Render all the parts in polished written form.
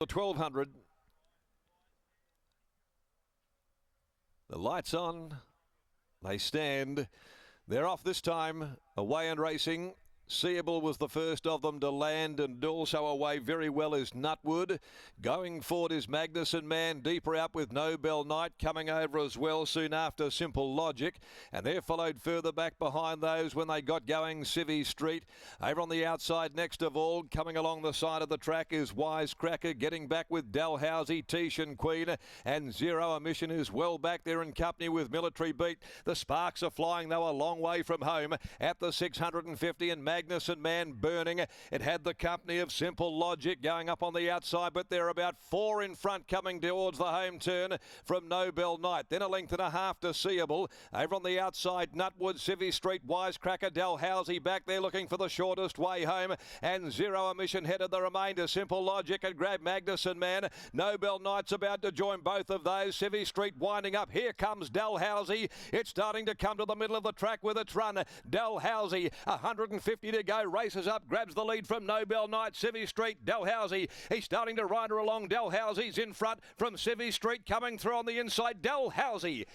The 1200. The lights on. They stand. They're off this time. Away and racing. Seeable was the first of them to land, and also away very well is Nutwood. Going forward is Magnuson Man. Deeper out with Nobel Knight. Coming over as well soon after Simple Logic. And they're followed further back behind those when they got going Civvy Street. Over on the outside next of all, coming along the side of the track is Wisecracker. Getting back with Dalhousie, Tishan Queen, and Zero Emission is well back there in company with Military Beat. The sparks are flying though a long way from home at the 650, and Magnuson Man burning. It had the company of Simple Logic going up on the outside, but they're about 4 in front coming towards the home turn from Nobel Knight. Then a length and a half to Seeable. Over on the outside, Nutwood, Civvy Street, Wisecracker, Dalhousie back there looking for the shortest way home. And Zero Emission headed the remainder. Simple Logic and grab Magnuson Man. Nobel Knight's about to join both of those. Civvy Street winding up. Here comes Dalhousie. It's starting to come to the middle of the track with its run. Dalhousie, 150 to go, races up, grabs the lead from Nobel Knight. Civvy Street, Dalhousie, he's starting to ride her along. Dalhousie's in front from Civvy Street, coming through on the inside. Dalhousie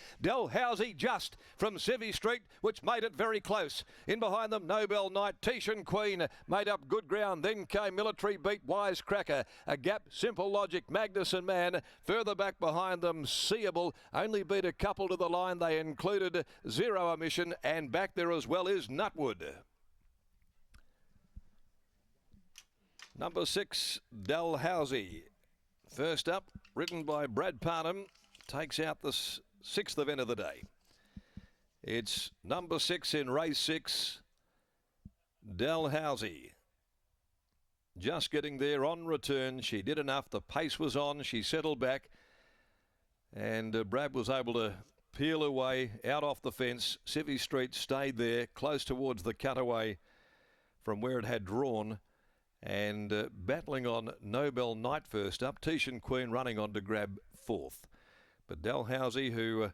just from Civvy Street, which made it very close. In behind them, Nobel Knight, Tishan Queen made up good ground. Then came Military Beat, Wisecracker, a gap, Simple Logic, Magnuson Man. Further back behind them, Seeable only beat a couple to the line. They included Zero Emission, and back there as well is Nutwood. Number 6, Dalhousie. First up, ridden by Brad Parnham, takes out the 6th event of the day. It's number 6 in race 6, Dalhousie. Just getting there on return. She did enough. The pace was on. She settled back. And Brad was able to peel away out off the fence. Civvy Street stayed there close towards the cutaway from where it had drawn. And battling on Nobel Knight first up. Tishan Queen running on to grab 4th. But Dalhousie, who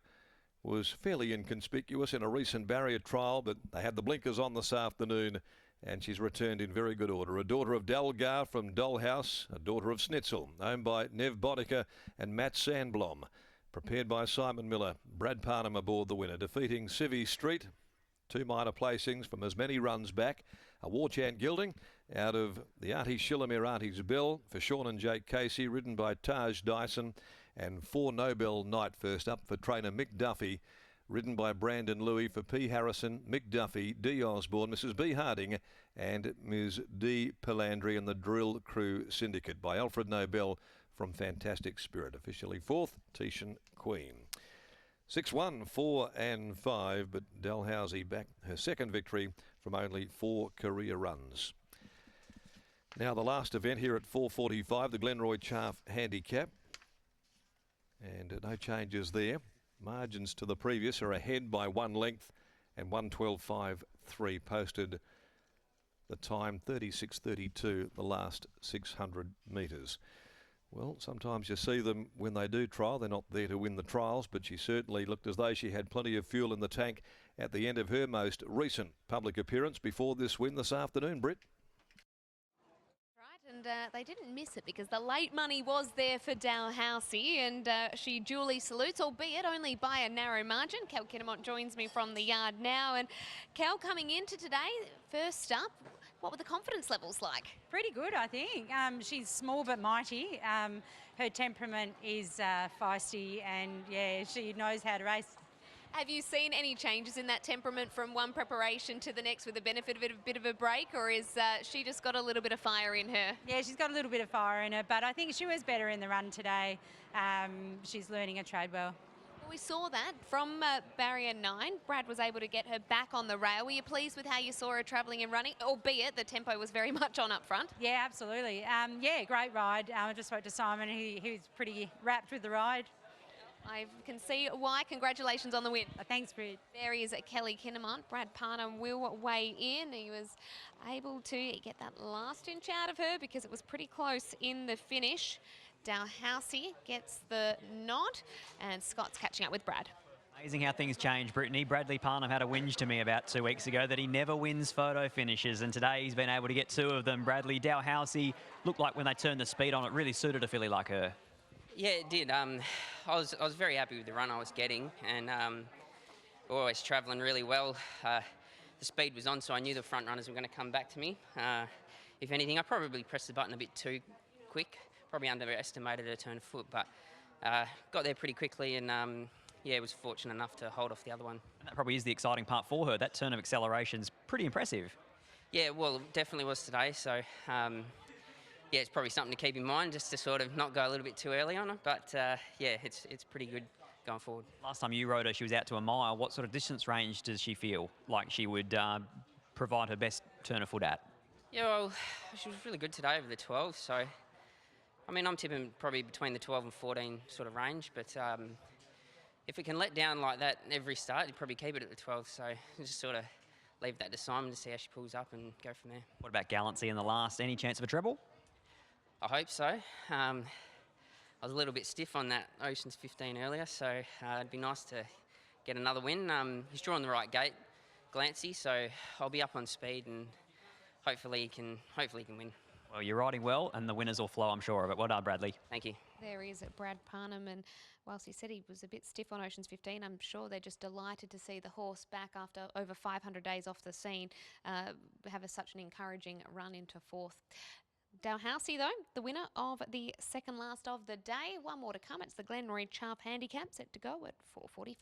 was fairly inconspicuous in a recent barrier trial, but they had the blinkers on this afternoon, and she's returned in very good order. A daughter of Dalgar from Dollhouse, a daughter of Schnitzel, owned by Nev Boddicker and Matt Sandblom. Prepared by Simon Miller. Brad Parnham aboard the winner, defeating Civvy Street. 2 minor placings from as many runs back. A War Chant Gilding out of the Artie Shillamere Artie's Bell for Sean and Jake Casey, ridden by Taj Dyson. And 4 Nobel Knight first up for trainer Mick Duffy, ridden by Brandon Louis for P. Harrison, Mick Duffy, D. Osborne, Mrs. B. Harding and Ms. D. Palandri, and the Drill Crew Syndicate by Alfred Nobel from Fantastic Spirit. Officially 4th, Tishan Queen. 6-1, 4 and 5, but Dalhousie back her second victory from only 4 career runs. Now the last event here at 4:45, the Glenroy Chaff Handicap. And no changes there. Margins to the previous are ahead by 1 length, and 1:12.53 posted the time, 36:32 the last 600 metres. Well, sometimes you see them when they do trial. They're not there to win the trials, but she certainly looked as though she had plenty of fuel in the tank at the end of her most recent public appearance before this win this afternoon, Britt. And they didn't miss it because the late money was there for Dalhousie, and she duly salutes, albeit only by a narrow margin. Cal Kinnamont joins me from the yard now. And Cal, coming into today, first up, what were the confidence levels like? Pretty good, I think. She's small but mighty. Her temperament is feisty, and yeah, she knows how to race. Have you seen any changes in that temperament from one preparation to the next with the benefit of a bit of a break, or is she just got a little bit of fire in her? Yeah, she's got a little bit of fire in her, but I think she was better in the run today. She's learning her trade well. We saw that from barrier 9. Brad was able to get her back on the rail. Were you pleased with how you saw her travelling and running, albeit the tempo was very much on up front? Yeah, absolutely. Yeah, great ride. I just spoke to Simon. He was pretty wrapped with the ride. I can see why. Congratulations on the win. Thanks, Brid. There is Kelly Kinnamont. Brad Parnham will weigh in. He was able to get that last inch out of her because it was pretty close in the finish. Dalhousie gets the nod, and Scott's catching up with Brad. Amazing how things change, Brittany. Bradley Parnham had a whinge to me about 2 weeks ago that he never wins photo finishes, and today he's been able to get 2 of them. Bradley, Dalhousie looked like when they turned the speed on, it really suited a filly like her. Yeah, it did. I was very happy with the run I was getting, and always travelling really well. The speed was on, so I knew the front runners were going to come back to me. If anything, I probably pressed the button a bit too quick, probably underestimated her turn of foot, but got there pretty quickly, and yeah, was fortunate enough to hold off the other one. And that probably is the exciting part for her. That turn of acceleration's pretty impressive. Yeah, well, it definitely was today, so yeah, it's probably something to keep in mind, just to sort of not go a little bit too early on her, but yeah, it's pretty good going forward. Last time you rode her, she was out to a mile. What sort of distance range does she feel like she would provide her best turn of foot at? Yeah, well, she was really good today over the 12, so I mean, I'm tipping probably between the 12 and 14 sort of range, but if it can let down like that every start, you'd probably keep it at the 12, so just sort of leave that to Simon to see how she pulls up and go from there. What about Gallancy in the last? Any chance of a treble? I hope so. I was a little bit stiff on that Oceans 15 earlier, so it'd be nice to get another win. He's drawing the right gate, Glancy, so I'll be up on speed and hopefully he can win. Well, you're riding well, and the winners will flow, I'm sure of it. Well done, Bradley. Thank you. There he is at Brad Parnham, and whilst he said he was a bit stiff on Oceans 15, I'm sure they're just delighted to see the horse back after over 500 days off the scene, have such an encouraging run into 4th. Dalhousie, though, the winner of the second last of the day. One more to come. It's the Glen Ridge Sharp Handicap, set to go at 4:45.